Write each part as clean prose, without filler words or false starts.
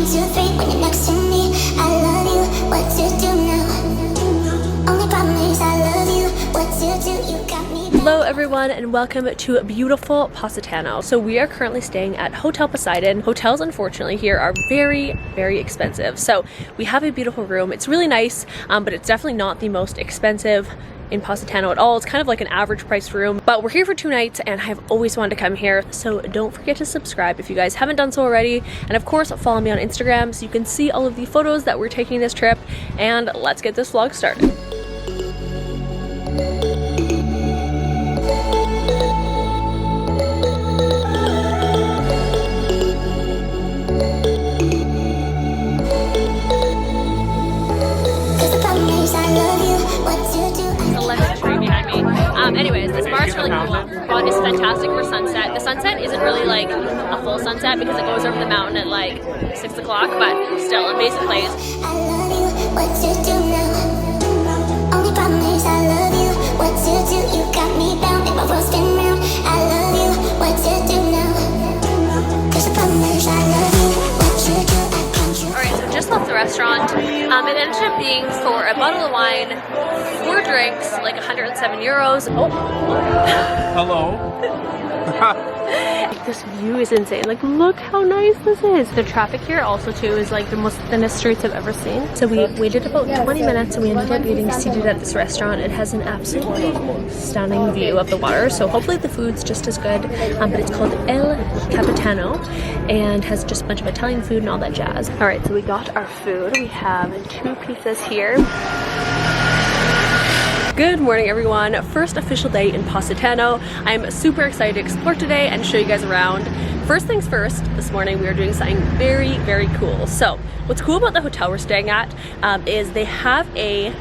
2, 3 when you're next to me. I love you, what to do now? Only problem is I love you, what to do, you got me. Hello everyone and welcome to beautiful Positano. So we are currently staying at Hotel Poseidon. Hotels unfortunately here are very expensive. So we have a beautiful room. It's really nice, but it's definitely not the most expensive in Positano at all. It's kind of like an average price room, but we're here for 2 nights and I've always wanted to come here. So don't forget to subscribe if you guys haven't done so already. And of course, follow me on Instagram so you can see all of the photos that we're taking this trip. And let's get this vlog started. Anyways, this bar is really cool. But it's fantastic for sunset. The sunset isn't really like a full sunset because it goes over the mountain at like 6 o'clock, but still, amazing place. I love you, what to do now? Only problem is I love you, what to do? You got me bound, make my world spin round. I love you, what to do now? Cause the problem is I love you, what to do? Alright, so just left the restaurant. It ended up being for a bottle of wine, 4 drinks, like 107 euros. Oh. Hello. This view is insane. Like, look how nice this is. The traffic here also too is like the most thinnest streets I've ever seen. So we waited about 20 minutes and we ended up getting seated at this restaurant. It has an absolutely stunning view of the water. So hopefully the food's just as good. But it's called El Capitano and has just a bunch of Italian food and all that jazz. All right, so we got our food. We have 2 pizzas here. Good morning everyone, first official day in Positano. I'm super excited to explore today and show you guys around. First things first, this morning we are doing something very cool. So what's cool about the hotel we're staying at is they have a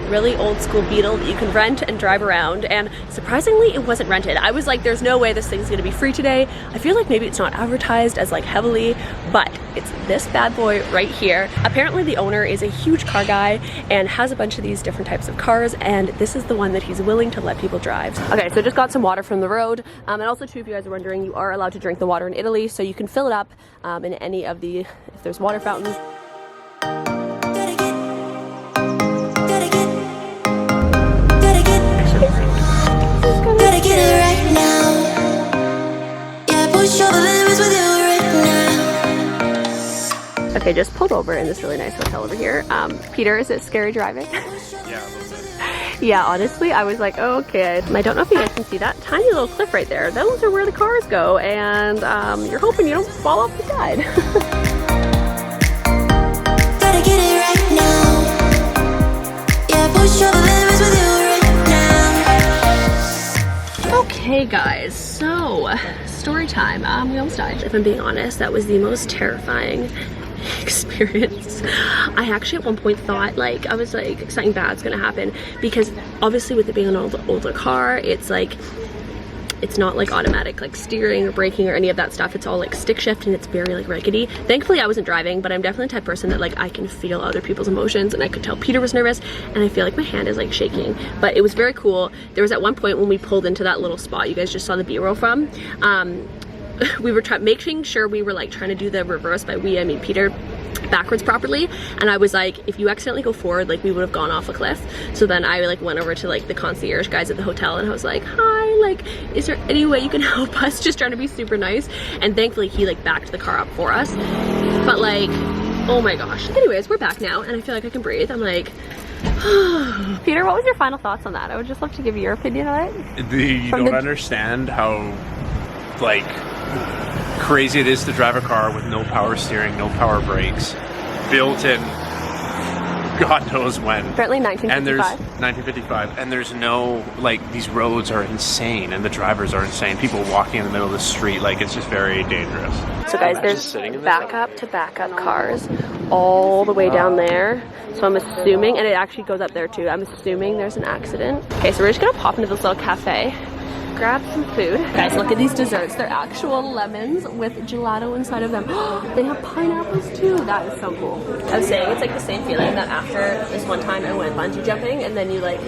really old school Beetle that you can rent and drive around, and surprisingly it wasn't rented. I was like, there's no way this thing's gonna be free today. I feel like maybe it's not advertised as like heavily, but it's this bad boy right here. Apparently the owner is a huge car guy and has a bunch of these different types of cars, and this is the one that he's willing to let people drive. Okay, so just got some water from the road, and also too, if you guys are wondering, you are allowed to drink the water in Italy, so you can fill it up in any of the, if there's water fountains. Okay, just pulled over in this really nice hotel over here. Peter, is it scary driving? Yeah, a little bit. Yeah, honestly, I was like, oh, okay. And I don't know if you guys can see that tiny little cliff right there. Those are where the cars go, and you're hoping you don't fall off the side. Gotta get it right now. Yeah, push over limits with you right now. Okay, guys, so story time. We almost died. If I'm being honest, that was the most terrifying experience. I actually at one point thought, like, I was like, something bad's gonna happen, because obviously with it being an older car, it's like, it's not like automatic like steering or braking or any of that stuff. It's all like stick shift and it's very like rickety. Thankfully I wasn't driving, but I'm definitely the type of person that like I can feel other people's emotions, and I could tell Peter was nervous and I feel like my hand is like shaking. But it was very cool. There was at one point when we pulled into that little spot you guys just saw the B-roll from, we were making sure we were like trying to do the reverse, by we I mean Peter, backwards properly, and I was like, if you accidentally go forward, like we would have gone off a cliff. So then I like went over to like the concierge guys at the hotel and I was like, hi, like, is there any way you can help us? Just trying to be super nice, and thankfully he like backed the car up for us. But like, oh my gosh. Anyways, we're back now and I feel like I can breathe. I'm like, Peter, what was your final thoughts on that? I would just love to give your opinion on it. You don't understand how like crazy it is to drive a car with no power steering, no power brakes, built in God knows when. Apparently 1955. And there's 1955, and there's no, like, these roads are insane and the drivers are insane. People walking in the middle of the street, like, it's just very dangerous. So guys, there's backup to backup cars all the way down there. So I'm assuming, and it actually goes up there too, I'm assuming there's an accident. Okay, so we're just gonna pop into this little cafe. grab some food. Guys, look at these desserts. They're actual lemons with gelato inside of them. They have pineapples too. That is so cool. I was saying, it's like the same feeling that after this one time I went bungee jumping and then you like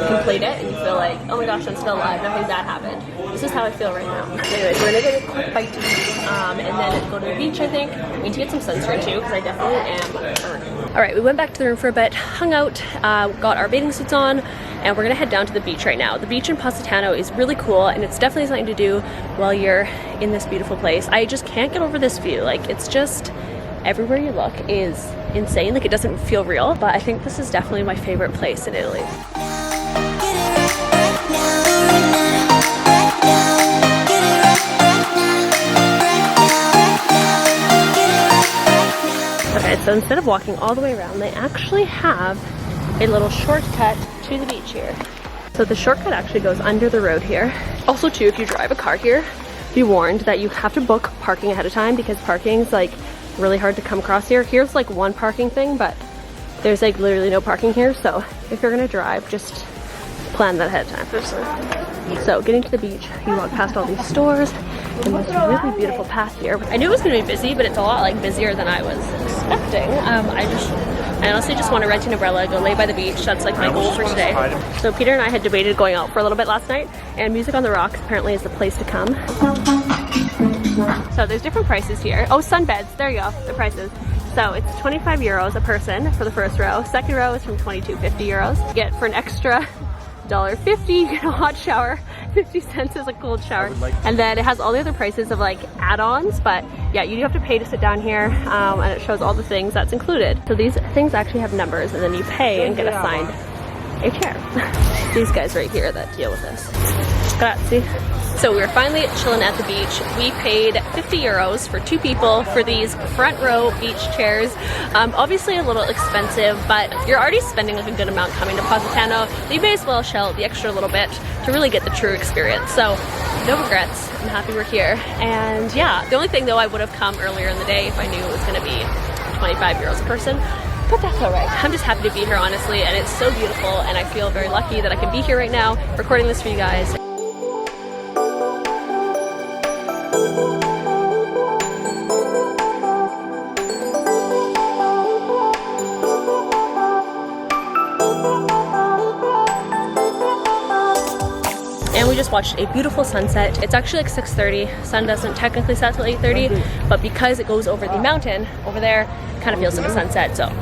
complete it and you feel like, oh my gosh, I'm still alive. Nothing bad happened. This is how I feel right now. Anyways, we're gonna get a quick bite to eat and then go to the beach, I think. We need to get some sunscreen too because I definitely am burning. All right, we went back to the room for a bit, hung out, got our bathing suits on, and we're gonna head down to the beach right now. The beach in Positano is really cool and it's definitely something to do while you're in this beautiful place. I just can't get over this view. Like, it's just, everywhere you look is insane. Like, it doesn't feel real, but I think this is definitely my favorite place in Italy. Okay, so instead of walking all the way around, they actually have a little shortcut to the beach here. So the shortcut actually goes under the road here. Also too, if you drive a car here, be warned that you have to book parking ahead of time because parking's like really hard to come across here. Here's like one parking thing, but there's like literally no parking here. So if you're gonna drive, just plan that ahead of time. So getting to the beach, you walk past all these stores and this really beautiful path here. I knew it was gonna be busy, but it's a lot like busier than I was expecting. I honestly just want to rent an umbrella, go lay by the beach. That's like my goal for today. So Peter and I had debated going out for a little bit last night, and Music on the Rocks apparently is the place to come. So there's different prices here. Oh, sunbeds, there you go, the prices. So it's 25 euros a person for the first row. Second row is from 22.50 euros. You get for an extra $1.50, you get a hot shower. 50 cents is a cold shower. And then it has all the other prices of like add-ons, but yeah, you do have to pay to sit down here, and it shows all the things that's included. So these things actually have numbers, and then you pay and get assigned a chair. These guys right here that deal with this. Grazie. So we were finally chilling at the beach. We paid 50 euros for 2 people for these front row beach chairs. Obviously a little expensive, but you're already spending like a good amount coming to Positano. So you may as well shell the extra little bit to really get the true experience. So no regrets. I'm happy we're here. And yeah, the only thing though, I would have come earlier in the day if I knew it was gonna be 25 euros a person. But that's all right. I'm just happy to be here, honestly, and it's so beautiful, and I feel very lucky that I can be here right now, recording this for you guys. And we just watched a beautiful sunset. It's actually like 6:30. Sun doesn't technically set till 8:30, but because it goes over the mountain over there, it kind of feels like a sunset, so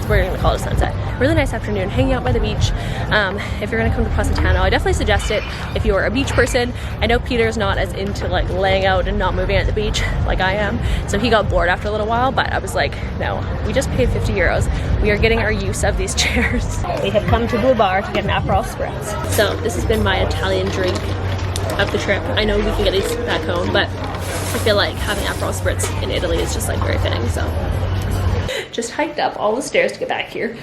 we're gonna call it a sunset. Really nice afternoon, hanging out by the beach. If you're gonna come to Positano, I definitely suggest it if you're a beach person. I know Peter's not as into like laying out and not moving at the beach like I am, so he got bored after a little while, but I was like, no, we just paid 50 euros. We are getting our use of these chairs. We have come to Blue Bar to get an Aperol Spritz. So this has been my Italian drink of the trip. I know we can get these back home, but I feel like having Aperol Spritz in Italy is just like very fitting, so. Just hiked up all the stairs to get back here.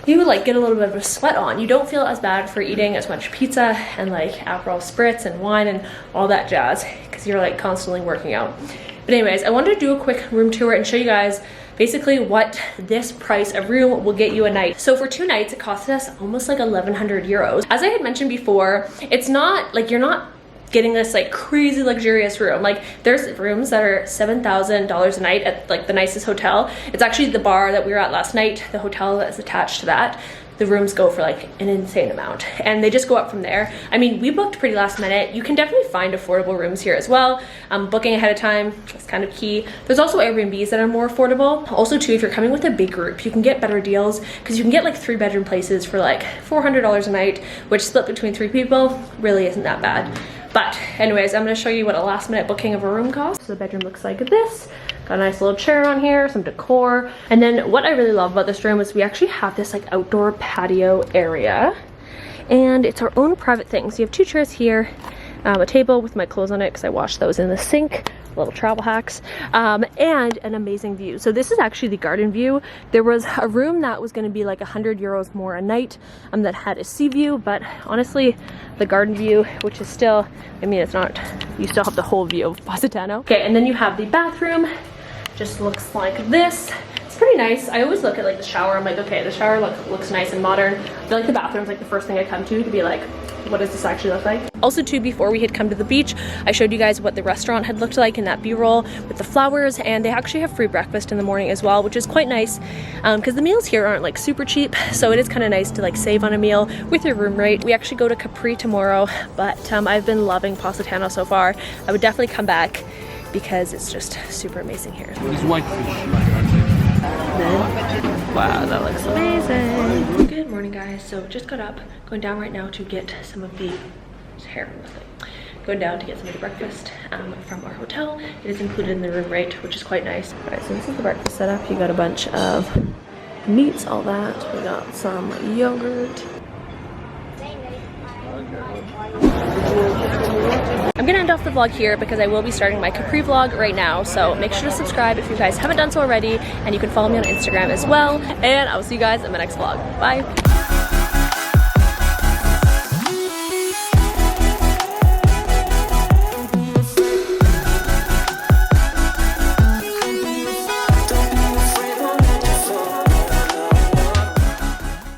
You would like get a little bit of a sweat on. You don't feel as bad for eating as much pizza and like Aperol Spritz and wine and all that jazz because you're like constantly working out. But anyways, I wanted to do a quick room tour and show you guys basically what this price of room will get you a night. So for 2 nights, it cost us almost like 1,100 euros. As I had mentioned before, it's not like you're not getting this like crazy luxurious room. Like there's rooms that are $7,000 a night at like the nicest hotel. It's actually the bar that we were at last night, the hotel that's attached to that. The rooms go for like an insane amount and they just go up from there. I mean, we booked pretty last minute. You can definitely find affordable rooms here as well. Booking ahead of time is kind of key. There's also Airbnbs that are more affordable. Also too, if you're coming with a big group, you can get better deals because you can get like 3-bedroom places for like $400 a night, which split between 3 people really isn't that bad. But anyways, I'm gonna show you what a last minute booking of a room costs. So the bedroom looks like this. Got a nice little chair on here, some decor. And then what I really love about this room is we actually have this like outdoor patio area. And it's our own private thing. So you have 2 chairs here, a table with my clothes on it because I washed those in the sink. Little travel hacks, and an amazing view. So this is actually the garden view. There was a room that was going to be like 100 euros more a night that had a sea view, but honestly the garden view, which is still, I mean, it's not, you still have the whole view of Positano. Okay, and then you have the bathroom, just looks like this. It's pretty nice. I always look at like the shower. I'm like, okay, the shower looks nice and modern. I feel like the bathroom's like the first thing I come to be like, what does this actually look like? Also too, before we had come to the beach, I showed you guys what the restaurant had looked like in that b-roll with the flowers, and they actually have free breakfast in the morning as well, which is quite nice because the meals here aren't like super cheap, so it is kind of nice to like save on a meal with your room rate. We actually go to Capri tomorrow, but I've been loving Positano so far. I would definitely come back because it's just super amazing here. These whitefish. Wow, that looks amazing. Good morning, guys. So just got up, going down right now to get some of the going down to get some of the breakfast from our hotel. It is included in the room rate, which is quite nice. All right, so this is the breakfast setup. You got a bunch of meats, all that. We got some yogurt. I'm gonna end off the vlog here because I will be starting my Capri vlog right now, so make sure to subscribe if you guys haven't done so already, and you can follow me on Instagram as well, and I will see you guys in the next vlog. Bye.